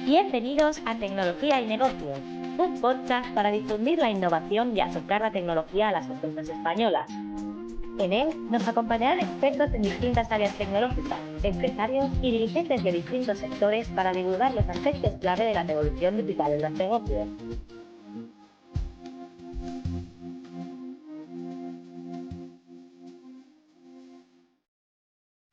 Bienvenidos a Tecnología y Negocios, un podcast para difundir la innovación y acercar la tecnología a las empresas españolas. En él nos acompañarán expertos en distintas áreas tecnológicas, empresarios y dirigentes de distintos sectores para divulgar los aspectos clave de la revolución digital en los negocios.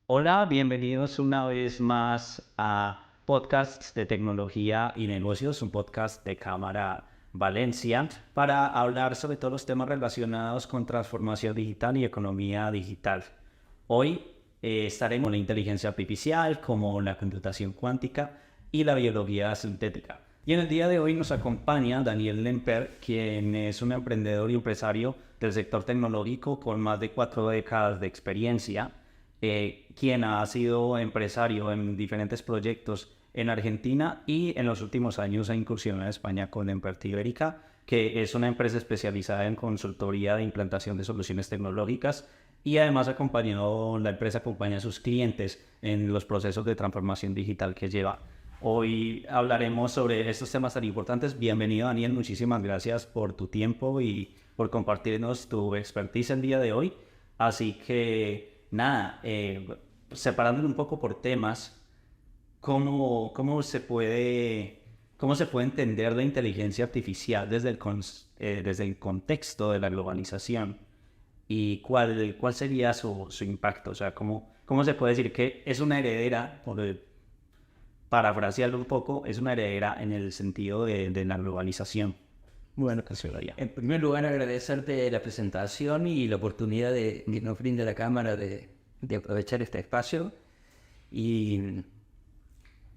Hola, bienvenidos una vez más a Podcasts de Tecnología y Negocios, un podcast de Cámara Valencia, para hablar sobre todos los temas relacionados con transformación digital y economía digital. Hoy estaremos con la inteligencia artificial, como la computación cuántica y la biología sintética. Y en el día de hoy nos acompaña Daniel Lemper, quien es un emprendedor y empresario del sector tecnológico con más de 4 décadas de experiencia. Quien ha sido empresario en diferentes proyectos en Argentina y en los últimos años ha incursionado en España con Lemper Ibérica, que es una empresa especializada en consultoría de implantación de soluciones tecnológicas, y además la empresa acompaña a sus clientes en los procesos de transformación digital que lleva. Hoy hablaremos sobre estos temas tan importantes. Bienvenido, Daniel, muchísimas gracias por tu tiempo y por compartirnos tu expertise el día de hoy. Así que nada, separándolo un poco por temas, ¿cómo se puede entender la inteligencia artificial desde el contexto de la globalización? ¿Y cuál sería su impacto? O sea, ¿cómo se puede decir que es una heredera, parafrasearlo un poco, es una heredera en el sentido de la globalización? Bueno, en primer lugar agradecerte la presentación y la oportunidad que nos brinda la Cámara de aprovechar este espacio. Y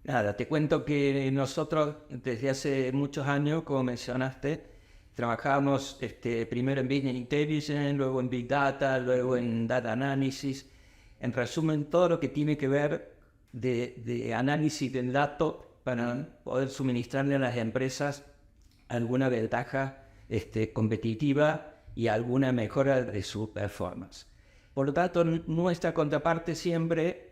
nada, te cuento que nosotros desde hace muchos años, como mencionaste, trabajamos primero en Business Intelligence, luego en Big Data, luego en Data Analysis. En resumen, todo lo que tiene que ver de análisis del dato para poder suministrarle a las empresas alguna ventaja competitiva y alguna mejora de su performance. Por lo tanto, nuestra contraparte siempre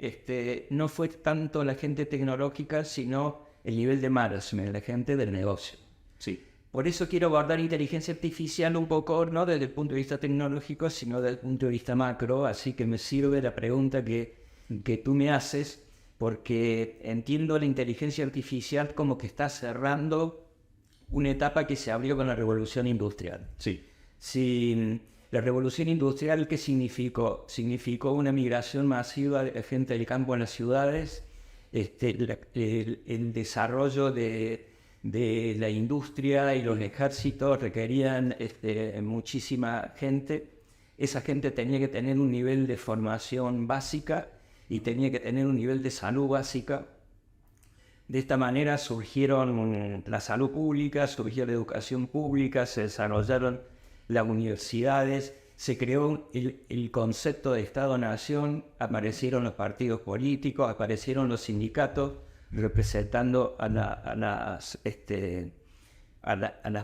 no fue tanto la gente tecnológica, sino el nivel de management, la gente del negocio. Sí. Por eso quiero abordar inteligencia artificial un poco, no desde el punto de vista tecnológico, sino desde el punto de vista macro, así que me sirve la pregunta que tú me haces, porque entiendo la inteligencia artificial como que está cerrando una etapa que se abrió con la revolución industrial. Sí. La revolución industrial, ¿qué significó? Significó una migración masiva de gente del campo a las ciudades, el desarrollo de la industria y los ejércitos requerían muchísima gente. Esa gente tenía que tener un nivel de formación básica y tenía que tener un nivel de salud básica. De esta manera surgieron la salud pública, surgió la educación pública, se desarrollaron las universidades, se creó el concepto de Estado-Nación, aparecieron los partidos políticos, aparecieron los sindicatos representando a las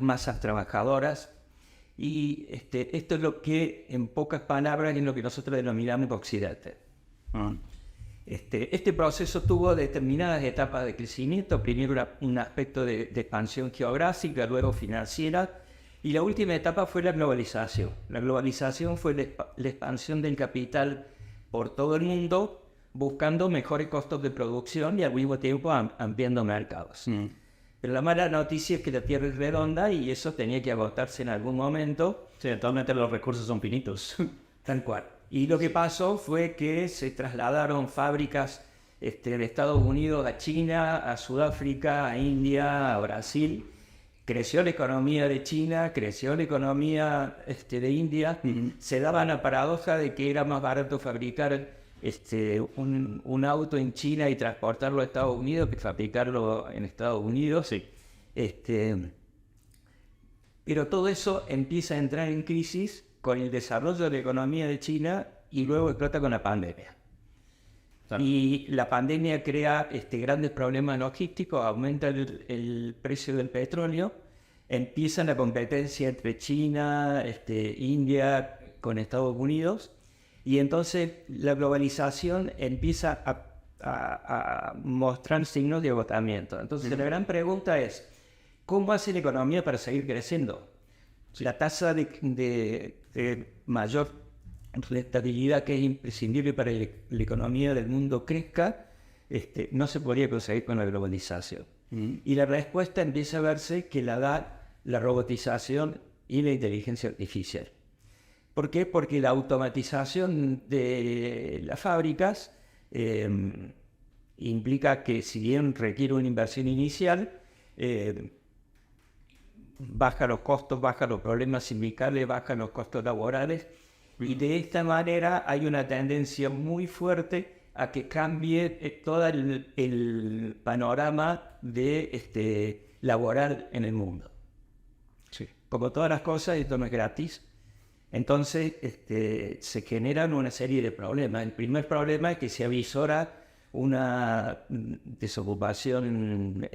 masas trabajadoras. Y esto es lo que, en pocas palabras, es lo que nosotros denominamos Occidente. Este proceso tuvo determinadas etapas de crecimiento, primero un aspecto de expansión geográfica, luego financiera, y la última etapa fue la globalización. La globalización fue la expansión del capital por todo el mundo, buscando mejores costos de producción y al mismo tiempo ampliando mercados. Pero la mala noticia es que la Tierra es redonda y eso tenía que agotarse en algún momento. Sí, actualmente los recursos son finitos. Tal cual. Y lo que pasó fue que se trasladaron fábricas de Estados Unidos a China, a Sudáfrica, a India, a Brasil. Creció la economía de China, creció la economía de India. Se daba la paradoja de que era más barato fabricar un auto en China y transportarlo a Estados Unidos que fabricarlo en Estados Unidos. Sí. Pero todo eso empieza a entrar en crisis con el desarrollo de la economía de China y luego explota con la pandemia. Claro. Y la pandemia crea grandes problemas logísticos, aumenta el precio del petróleo, empieza la competencia entre China, India con Estados Unidos, y entonces la globalización empieza a mostrar signos de agotamiento. Entonces, la gran pregunta es, ¿cómo hace la economía para seguir creciendo? La tasa de mayor rentabilidad que es imprescindible para que la economía del mundo crezca, no se podría conseguir con la globalización. Y la respuesta empieza a verse que la da la robotización y la inteligencia artificial. ¿Por qué? Porque la automatización de las fábricas implica que, si bien requiere una inversión inicial, baja los costos, baja los problemas sindicales, baja los costos laborales, y de esta manera hay una tendencia muy fuerte a que cambie todo el panorama laboral en el mundo. Sí. Como todas las cosas, esto no es gratis. Entonces se generan una serie de problemas. El primer problema es que se avisora una desocupación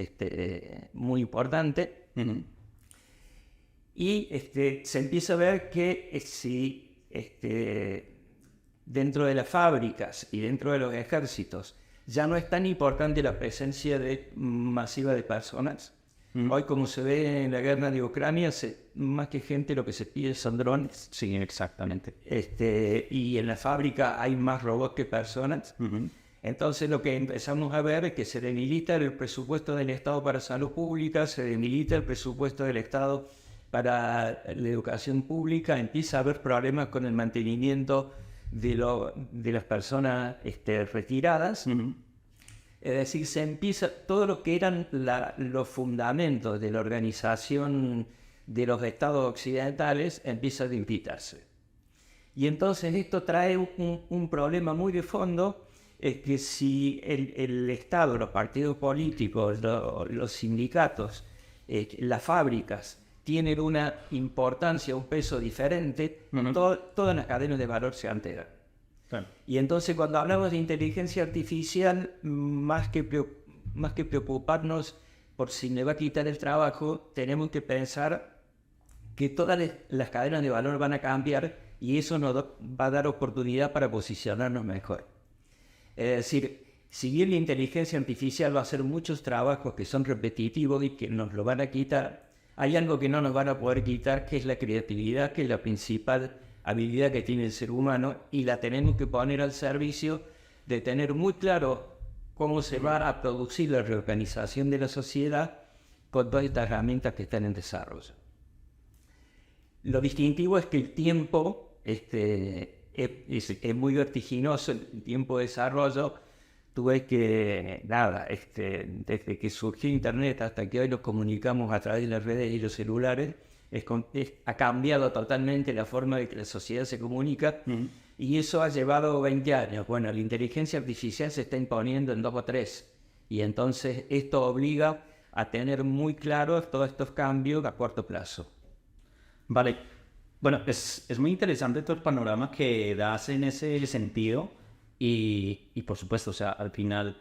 muy importante. Y se empieza a ver que si dentro de las fábricas y dentro de los ejércitos ya no es tan importante la presencia masiva de personas. Hoy, como se ve en la guerra de Ucrania, más que gente, lo que se pide son drones. Sí, exactamente. Y en la fábrica hay más robots que personas. Entonces lo que empezamos a ver es que se debilita el presupuesto del Estado para salud pública, se debilita el presupuesto del Estado para la educación pública, empieza a haber problemas con el mantenimiento de las personas retiradas. Es decir, se empieza, todo lo que eran los fundamentos de la organización de los estados occidentales empieza a debilitarse. Y entonces esto trae un problema muy de fondo, es que si el Estado, los partidos políticos, los sindicatos, las fábricas tienen una importancia, un peso diferente, todas las cadenas de valor se alteran. Claro. Y entonces, cuando hablamos de inteligencia artificial, más que preocuparnos por si le va a quitar el trabajo, tenemos que pensar que todas las cadenas de valor van a cambiar y eso nos va a dar oportunidad para posicionarnos mejor. Es decir, si bien la inteligencia artificial va a hacer muchos trabajos que son repetitivos y que nos lo van a quitar, hay algo que no nos van a poder quitar, que es la creatividad, que es la principal habilidad que tiene el ser humano, y la tenemos que poner al servicio de tener muy claro cómo se va a producir la reorganización de la sociedad con todas estas herramientas que están en desarrollo. Lo distintivo es que el tiempo es muy vertiginoso, el tiempo de desarrollo. Tú ves que, desde que surgió Internet hasta que hoy nos comunicamos a través de las redes y los celulares, ha cambiado totalmente la forma de que la sociedad se comunica, y eso ha llevado 20 años. Bueno, la inteligencia artificial se está imponiendo en 2 o 3, y entonces esto obliga a tener muy claros todos estos cambios a corto plazo. Vale. Bueno, es muy interesante todo el panorama que das en ese sentido y por supuesto, o sea, al final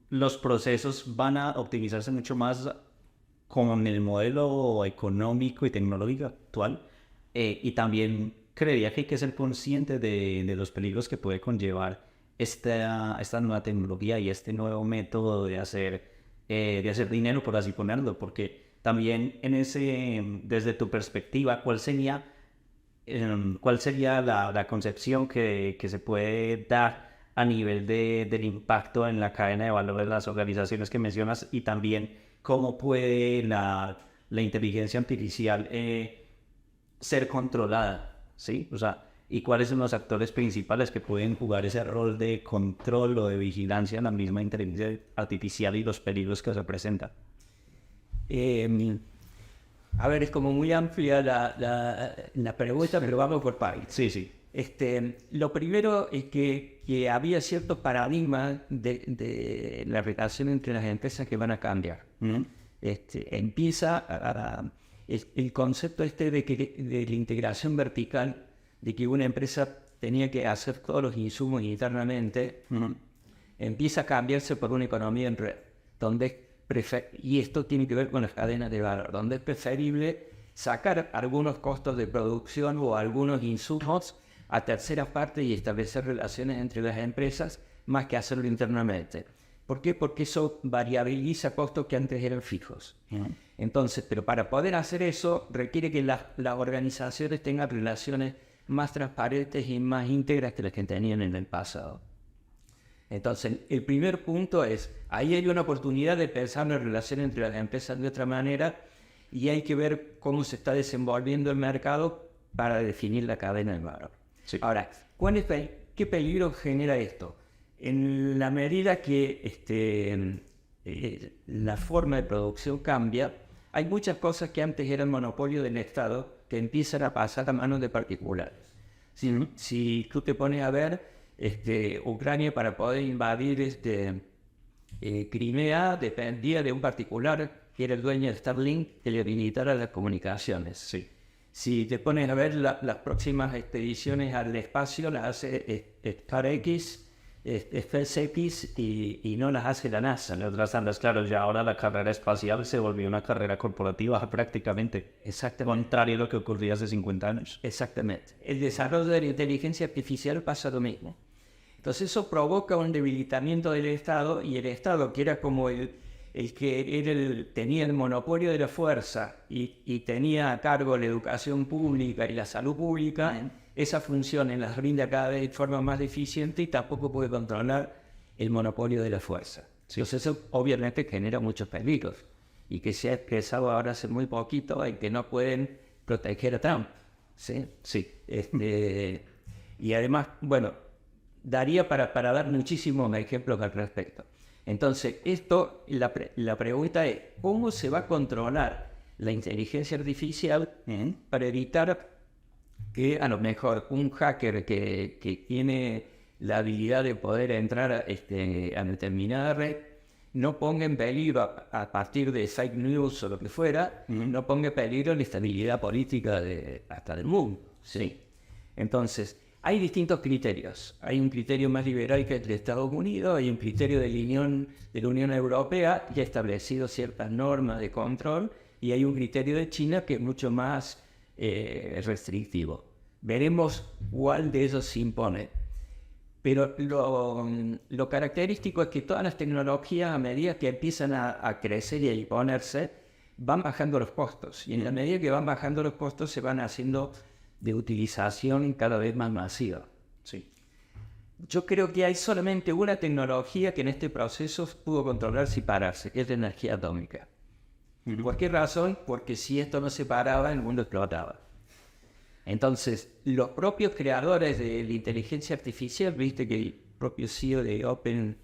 los procesos van a optimizarse mucho más con el modelo económico y tecnológico actual, y también creería que hay que ser consciente de los peligros que puede conllevar esta nueva tecnología y este nuevo método de hacer dinero, por así ponerlo, porque también desde tu perspectiva, ¿cuál sería la concepción que se puede dar a nivel del impacto en la cadena de valor de las organizaciones que mencionas, y también cómo puede la inteligencia artificial ser controlada, ¿sí? O sea, y cuáles son los actores principales que pueden jugar ese rol de control o de vigilancia en la misma inteligencia artificial y los peligros que representa? A ver, es como muy amplia la pregunta, pero vamos por partes. Sí. Lo primero es que había ciertos paradigmas de la relación entre las empresas que van a cambiar. Empieza el concepto de la integración vertical, de que una empresa tenía que hacer todos los insumos internamente, empieza a cambiarse por una economía en red, y esto tiene que ver con las cadenas de valor, donde es preferible sacar algunos costos de producción o algunos insumos a terceras partes y establecer relaciones entre las empresas más que hacerlo internamente. ¿Por qué? Porque eso variabiliza costos que antes eran fijos. Entonces, pero para poder hacer eso requiere que las organizaciones tengan relaciones más transparentes y más íntegras que las que tenían en el pasado. Entonces, el primer punto es, ahí hay una oportunidad de pensar la relación entre las empresas de otra manera y hay que ver cómo se está desenvolviendo el mercado para definir la cadena de valor. Sí. Ahora, ¿qué peligro genera esto? En la medida que la forma de producción cambia, hay muchas cosas que antes eran monopolio del Estado que empiezan a pasar a manos de particulares. Si tú te pones a ver, Ucrania para poder invadir Crimea dependía de un particular que era el dueño de Starlink que le habilitara las comunicaciones. Sí. Si te pones a ver las próximas expediciones al espacio, las hace SpaceX y no las hace la NASA. En otras andas, claro, ya ahora la carrera espacial se volvió una carrera corporativa prácticamente. Exactamente. Contrario a lo que ocurría hace 50 años. Exactamente. El desarrollo de la inteligencia artificial pasa lo mismo. Entonces eso provoca un debilitamiento del Estado y el Estado, que era como el que tenía el monopolio de la fuerza y tenía a cargo la educación pública y la salud pública, esa función las brinda cada vez de forma más deficiente y tampoco puede controlar el monopolio de la fuerza. Sí. Entonces eso obviamente genera muchos peligros y que se ha expresado ahora hace muy poquito en que no pueden proteger a Trump. ¿Sí? Sí. Y además, bueno, daría para dar muchísimos ejemplos al respecto. Entonces, la pregunta es, ¿cómo se va a controlar la inteligencia artificial para evitar que a lo mejor un hacker que tiene la habilidad de poder entrar a determinada red no ponga en peligro, a partir de fake news o lo que fuera, no ponga en peligro la estabilidad política hasta del mundo? Sí. Entonces, hay distintos criterios. Hay un criterio más liberal que el de Estados Unidos, hay un criterio de la Unión Europea que ha establecido ciertas normas de control y hay un criterio de China que es mucho más restrictivo. Veremos cuál de ellos se impone. Pero lo característico es que todas las tecnologías, a medida que empiezan a crecer y a imponerse, van bajando los costos. Y en la medida que van bajando los costos, se van haciendo de utilización cada vez más masiva. Sí. Yo creo que hay solamente una tecnología que en este proceso pudo controlarse y pararse, que es la energía atómica. ¿Por qué razón? Porque si esto no se paraba, el mundo explotaba. Entonces, los propios creadores de la inteligencia artificial, viste que el propio CEO de Open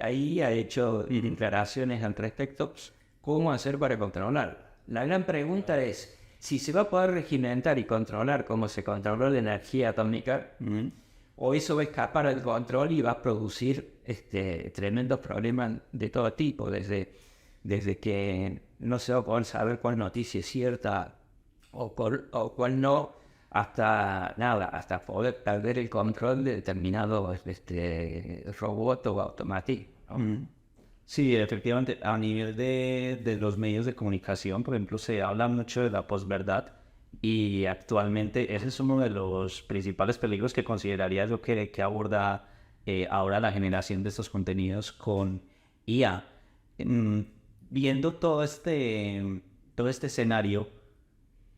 ahí ha hecho declaraciones al respecto, ¿cómo hacer para controlar? La gran pregunta es, si se va a poder regimentar y controlar como se controló la energía atómica, o eso va a escapar al control y va a producir tremendos problemas de todo tipo, desde que no se va a poder saber cuál noticia es cierta o cuál no, hasta poder perder el control de determinado robot o automático, ¿no? Sí, efectivamente, a nivel de los medios de comunicación, por ejemplo, se habla mucho de la posverdad y actualmente ese es uno de los principales peligros que consideraría yo que aborda ahora la generación de estos contenidos con IA. Viendo todo este escenario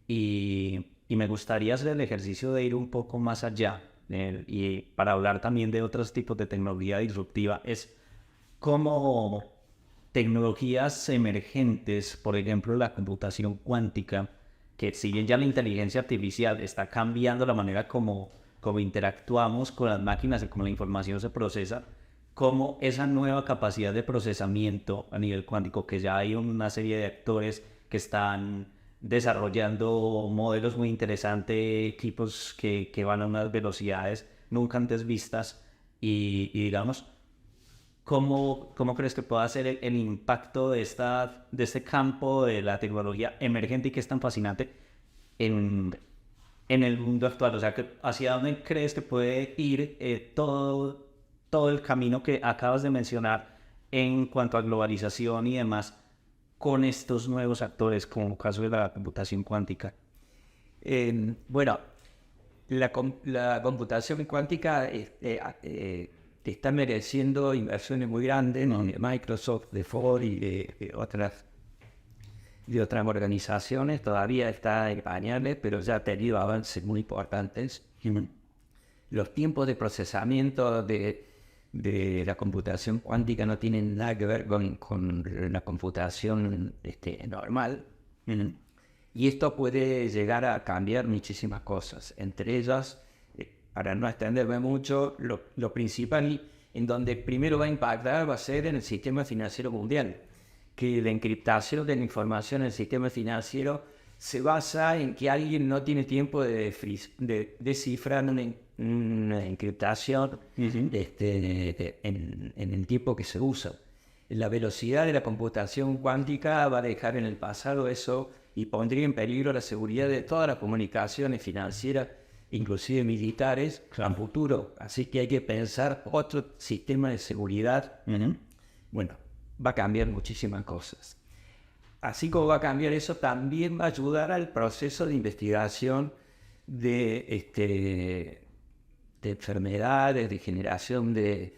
y me gustaría hacer el ejercicio de ir un poco más allá y para hablar también de otros tipos de tecnología disruptiva, es como tecnologías emergentes, por ejemplo la computación cuántica, que si bien ya la inteligencia artificial está cambiando la manera como interactuamos con las máquinas y como la información se procesa, como esa nueva capacidad de procesamiento a nivel cuántico, que ya hay una serie de actores que están desarrollando modelos muy interesantes, equipos que van a unas velocidades nunca antes vistas y digamos, ¿Cómo crees que pueda ser el impacto de este campo de la tecnología emergente y que es tan fascinante en el mundo actual? O sea, ¿hacia dónde crees que puede ir todo el camino que acabas de mencionar en cuanto a globalización y demás con estos nuevos actores, como el caso de la computación cuántica? Bueno, la computación cuántica está mereciendo inversiones muy grandes, ¿no? De Microsoft, de Ford y de otras organizaciones. Todavía está en pañales, pero ya ha tenido avances muy importantes. Los tiempos de procesamiento de la computación cuántica no tienen nada que ver con la computación normal. Y esto puede llegar a cambiar muchísimas cosas. Entre ellas, para no extenderme mucho, lo principal en donde primero va a impactar va a ser en el sistema financiero mundial, que la encriptación de la información en el sistema financiero se basa en que alguien no tiene tiempo de descifrar una encriptación en el tiempo que se usa. La velocidad de la computación cuántica va a dejar en el pasado eso y pondría en peligro la seguridad de todas las comunicaciones financieras, inclusive militares, en futuro. Así que hay que pensar otro sistema de seguridad. Bueno, va a cambiar muchísimas cosas. Así como va a cambiar eso, también va a ayudar al proceso de investigación de enfermedades, de generación de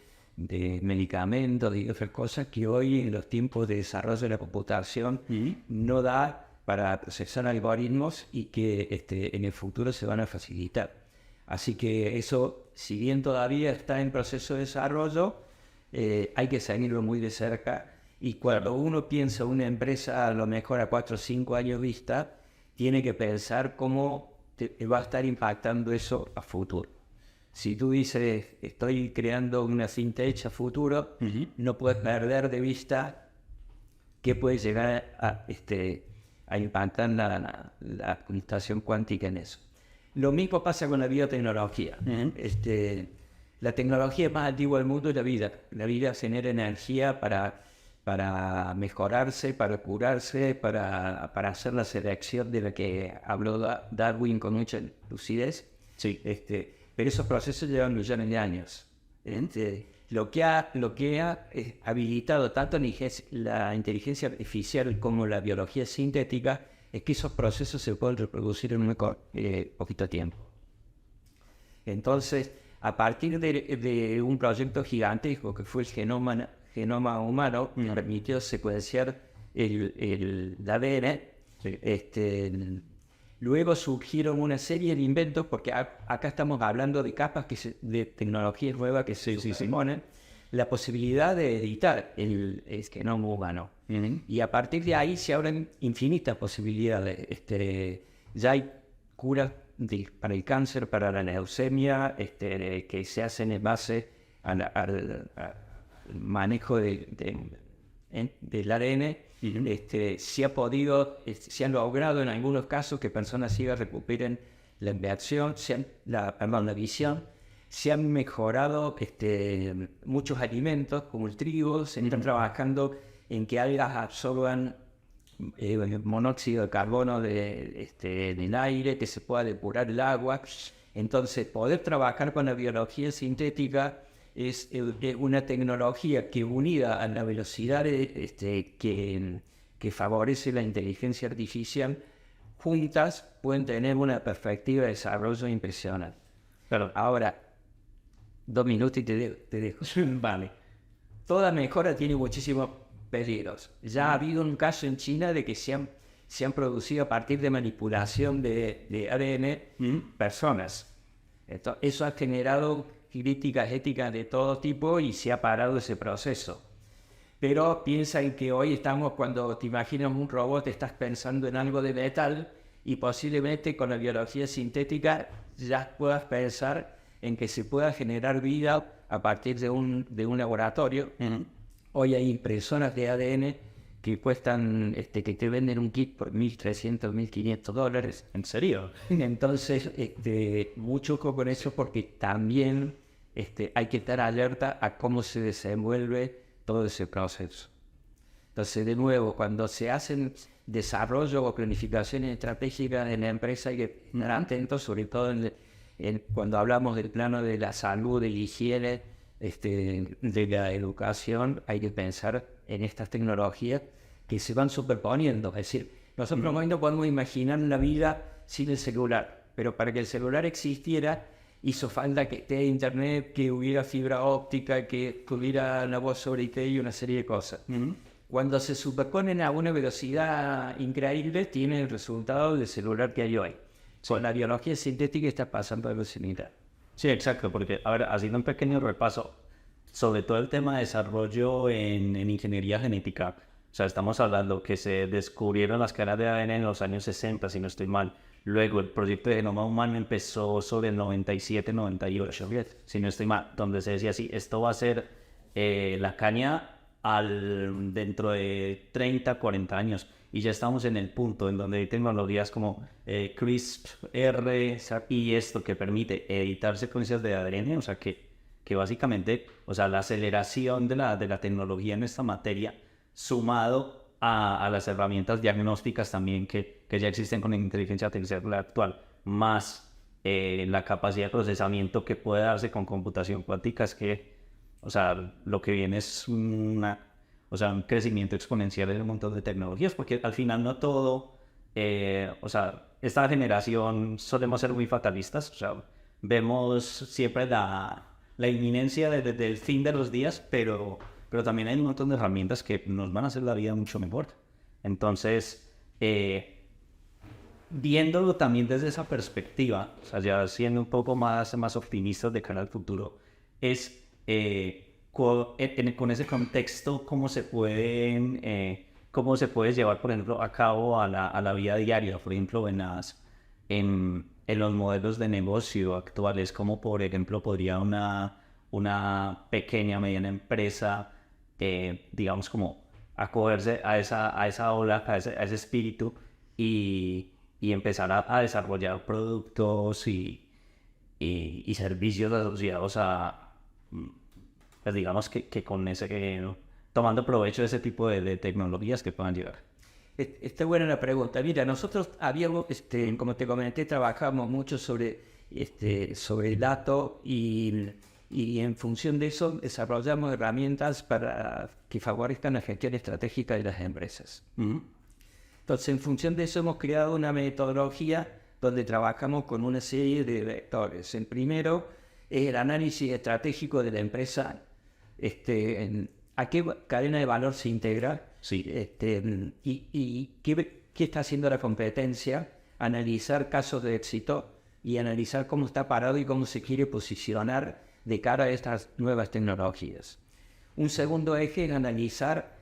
medicamentos y otras cosas que hoy en los tiempos de desarrollo de la computación no da para procesar algoritmos y que en el futuro se van a facilitar. Así que eso, si bien todavía está en proceso de desarrollo, hay que seguirlo muy de cerca. Y cuando uno piensa una empresa a lo mejor a 4 o 5 años vista, tiene que pensar cómo va a estar impactando eso a futuro. Si tú dices, estoy creando una fintech a futuro, no puedes perder de vista qué puede llegar a impactar la computación cuántica en eso. Lo mismo pasa con la biotecnología. La tecnología más antigua del mundo es la vida. La vida genera energía para mejorarse, para curarse, para hacer la selección de la que habló Darwin con mucha lucidez. Sí. Pero esos procesos llevan millones de años. Lo que ha habilitado tanto la inteligencia artificial como la biología sintética es que esos procesos se pueden reproducir en un poquito tiempo. Entonces, a partir de un proyecto gigantesco que fue el genoma humano, que permitió secuenciar el ADN, luego surgieron una serie de inventos, porque acá estamos hablando de capas de tecnologías nuevas que se ponen, la posibilidad de editar el genoma humano. Y a partir de ahí se abren infinitas posibilidades. Ya hay curas para el cáncer, para la leucemia, que se hacen en base al manejo del ADN. Se han logrado en algunos casos que personas ciegas recuperen la visión. Se han mejorado muchos alimentos como el trigo. Se están trabajando en que algas absorban monóxido de carbono del aire, que se pueda depurar el agua. Entonces, poder trabajar con la biología sintética es una tecnología que, unida a la velocidad que favorece la inteligencia artificial, juntas pueden tener una perspectiva de desarrollo impresionante. Claro. Ahora, 2 minutos y te dejo. Vale. Toda mejora tiene muchísimos peligros. Ya ha habido un caso en China de que se han producido a partir de manipulación de ADN personas. Eso ha generado críticas éticas de todo tipo y se ha parado ese proceso. Pero piensa en que hoy cuando te imaginas un robot, estás pensando en algo de metal y posiblemente con la biología sintética ya puedas pensar en que se pueda generar vida a partir de un laboratorio. Hoy hay impresoras de ADN que cuestan, que te venden un kit por $1.300, $1.500. ¿En serio? Entonces, mucho ojo con eso, porque también hay que estar alerta a cómo se desenvuelve todo ese proceso. Entonces, de nuevo, cuando se hacen desarrollo o planificaciones estratégicas en la empresa, hay que estar atentos, sobre todo cuando hablamos del plano de la salud, de la higiene, de la educación. Hay que pensar en estas tecnologías que se van superponiendo. Es decir, nosotros hoy no podemos imaginar la vida sin el celular, pero para que el celular existiera hizo falta que esté internet, que hubiera fibra óptica, que tuviera la voz sobre IP y una serie de cosas. Cuando se superponen a una velocidad increíble, tiene el resultado del celular que hay hoy. Con la biología sintética está pasando algo similar. Sí, exacto, porque, a ver, haciendo un pequeño repaso sobre todo el tema de desarrollo en ingeniería genética, o sea, estamos hablando que se descubrieron las cadenas de ADN en los años 60, si no estoy mal. Luego el proyecto de genoma humano empezó sobre el 97, 98, si no estoy mal, donde se decía así, esto va a ser la caña dentro de 30, 40 años. Y ya estamos en el punto en donde hay tecnologías como CRISPR y esto que permite editar secuencias de ADN, o sea, que básicamente, o sea, la aceleración de la tecnología en esta materia, sumado a las herramientas diagnósticas también que ya existen con la inteligencia artificial actual, más la capacidad de procesamiento que puede darse con computación cuántica, es que, o sea, lo que viene es un crecimiento exponencial en un montón de tecnologías, porque al final no todo, o sea, esta generación solemos ser muy fatalistas, o sea, vemos siempre la inminencia del fin de los días, pero también hay un montón de herramientas que nos van a hacer la vida mucho mejor. Entonces, viéndolo también desde esa perspectiva, o sea, ya siendo un poco más optimistas de cara al futuro, es con ese contexto cómo se puede llevar, por ejemplo, a cabo a la vida diaria, por ejemplo, en los modelos de negocio actuales, como por ejemplo podría una pequeña, mediana empresa, digamos, como acogerse a esa ola, a ese espíritu y empezar a desarrollar productos y servicios asociados a, pues digamos que con tomando provecho de ese tipo de tecnologías que puedan llegar. Está buena la pregunta. Mira, nosotros habíamos, como te comenté, trabajamos mucho sobre el dato y en función de eso desarrollamos herramientas para que favorezcan la gestión estratégica de las empresas. Entonces, en función de eso hemos creado una metodología donde trabajamos con una serie de vectores. El primero es el análisis estratégico de la empresa, a qué cadena de valor se integra, sí. Y qué está haciendo la competencia, analizar casos de éxito y analizar cómo está parado y cómo se quiere posicionar de cara a estas nuevas tecnologías. Un segundo eje es analizar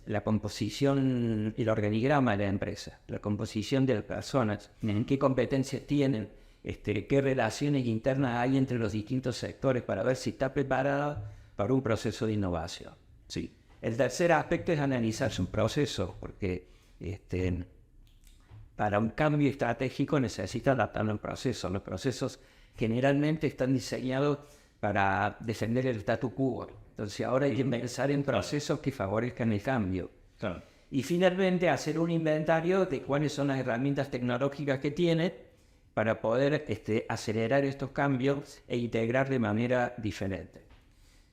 la composición y el organigrama de la empresa, la composición de las personas, qué competencias tienen, qué relaciones internas hay entre los distintos sectores para ver si está preparada para un proceso de innovación. Sí. El tercer aspecto es analizar su proceso, porque para un cambio estratégico necesita adaptar un proceso. Los procesos generalmente están diseñados para defender el statu quo. Entonces ahora hay que pensar en procesos que favorezcan el cambio. Claro. Y finalmente hacer un inventario de cuáles son las herramientas tecnológicas que tiene para poder acelerar estos cambios e integrar de manera diferente.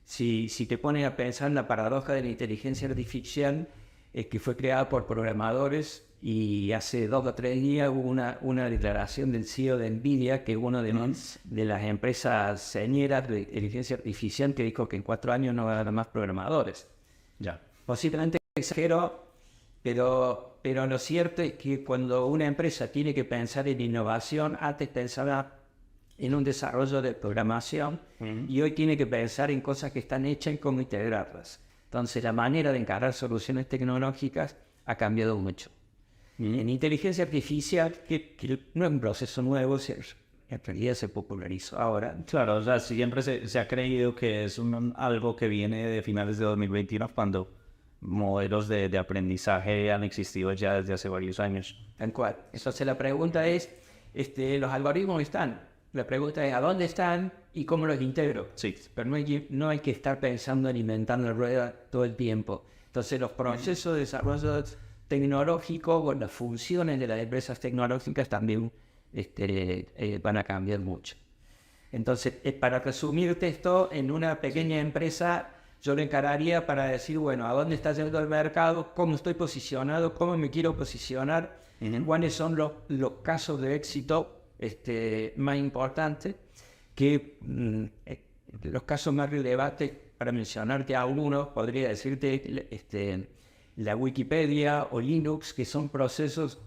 Si te pones a pensar en la paradoja de la inteligencia artificial, que fue creada por programadores, y hace 2 o 3 días hubo una declaración del CEO de NVIDIA, que es una de las empresas señeras de inteligencia artificial, que dijo que en 4 años no va a haber más programadores. Ya. Posiblemente exagero, pero lo cierto es que cuando una empresa tiene que pensar en innovación, antes pensaba en un desarrollo de programación y hoy tiene que pensar en cosas que están hechas y cómo integrarlas. Entonces la manera de encarar soluciones tecnológicas ha cambiado mucho. En inteligencia artificial, que no es un proceso nuevo, en realidad se popularizó ahora. Claro, o sea, siempre se ha creído que es algo que viene de finales de 2021, cuando modelos de aprendizaje han existido ya desde hace varios años. Tal cual. Entonces la pregunta es, los algoritmos están. La pregunta es, ¿a dónde están y cómo los integro? Sí. Pero no hay que estar pensando en inventar la rueda todo el tiempo. Entonces los procesos de desarrollo tecnológico o las funciones de las empresas tecnológicas también van a cambiar mucho. Entonces, para resumirte esto, en una pequeña empresa yo lo encararía para decir, bueno, ¿a dónde está yendo el mercado? ¿Cómo estoy posicionado? ¿Cómo me quiero posicionar? ¿Cuáles son los casos de éxito más importantes, que los casos más relevantes, para mencionarte algunos, podría decirte la Wikipedia o Linux, que son procesos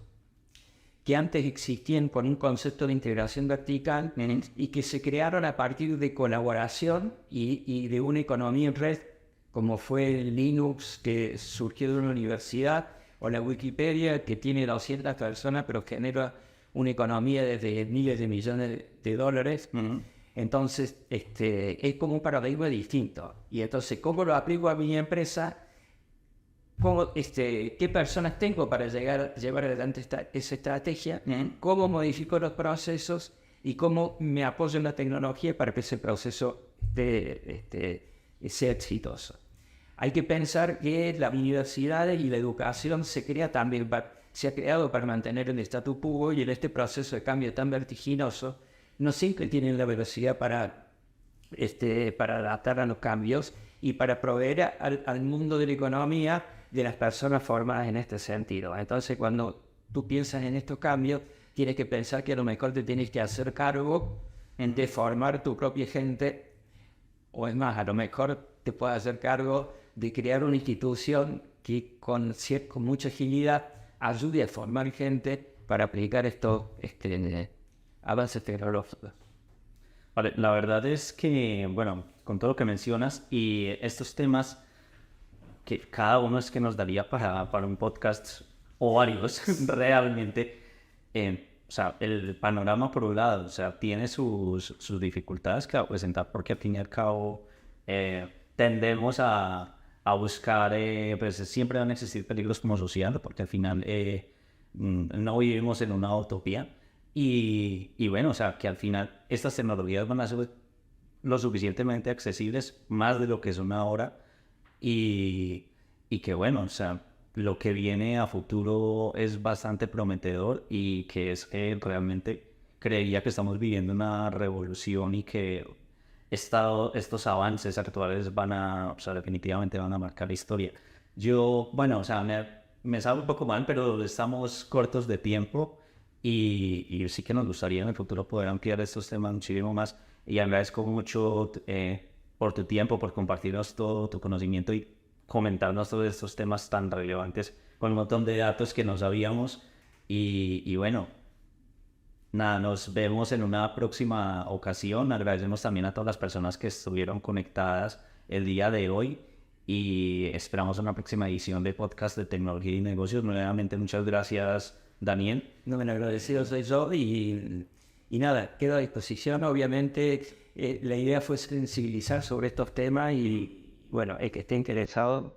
que antes existían con un concepto de integración vertical y que se crearon a partir de colaboración y de una economía en red, como fue el Linux, que surgió de una universidad, o la Wikipedia, que tiene 200 personas, pero genera una economía desde miles de millones de dólares. Entonces, es como un paradigma distinto. Y entonces, ¿cómo lo aplico a mi empresa? ¿Qué personas tengo para llevar adelante esa estrategia? ¿Cómo modifico los procesos? ¿Y cómo me apoyo en la tecnología para que ese proceso sea exitoso? Hay que pensar que las universidades y la educación se ha creado para mantener el statu quo, y en este proceso de cambio tan vertiginoso no siempre tienen la velocidad para adaptar a los cambios y para proveer al mundo de la economía de las personas formadas en este sentido. Entonces, cuando tú piensas en estos cambios, tienes que pensar que a lo mejor te tienes que hacer cargo de formar tu propia gente, o es más, a lo mejor te puedes hacer cargo de crear una institución que con mucha agilidad ayude a formar gente para aplicar estos avances tecnológicos. Vale, la verdad es que, bueno, con todo lo que mencionas y estos temas, que cada uno es que nos daría para un podcast o varios, realmente, o sea, el panorama por un lado, o sea, tiene sus dificultades que va a presentar, porque al fin y al cabo tendemos a buscar, pues siempre van a existir peligros como social, porque al final no vivimos en una utopía. Y bueno, o sea, que al final estas tecnologías van a ser lo suficientemente accesibles, más de lo que son ahora, y que bueno, o sea, lo que viene a futuro es bastante prometedor, y que es que realmente creería que estamos viviendo una revolución, y que estos avances actuales o sea, definitivamente van a marcar la historia. Yo, bueno, o sea, me sabe un poco mal, pero estamos cortos de tiempo. Y sí que nos gustaría en el futuro poder ampliar estos temas muchísimo más. Y agradezco mucho por tu tiempo, por compartirnos todo tu conocimiento y comentarnos todos estos temas tan relevantes, con un montón de datos que no sabíamos. Y bueno, nada, nos vemos en una próxima ocasión. Agradecemos también a todas las personas que estuvieron conectadas el día de hoy, y esperamos una próxima edición de podcast de tecnología y negocios. Nuevamente, muchas gracias, Daniel. No, me agradecido soy yo, y nada, quedo a disposición. Obviamente, la idea fue sensibilizar sobre estos temas, y bueno, el que esté interesado,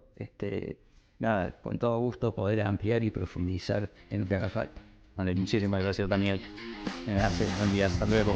nada, con todo gusto poder ampliar y profundizar en lo que haga falta. Vale, muchísimas gracias, Daniel. Gracias, buen día, hasta luego.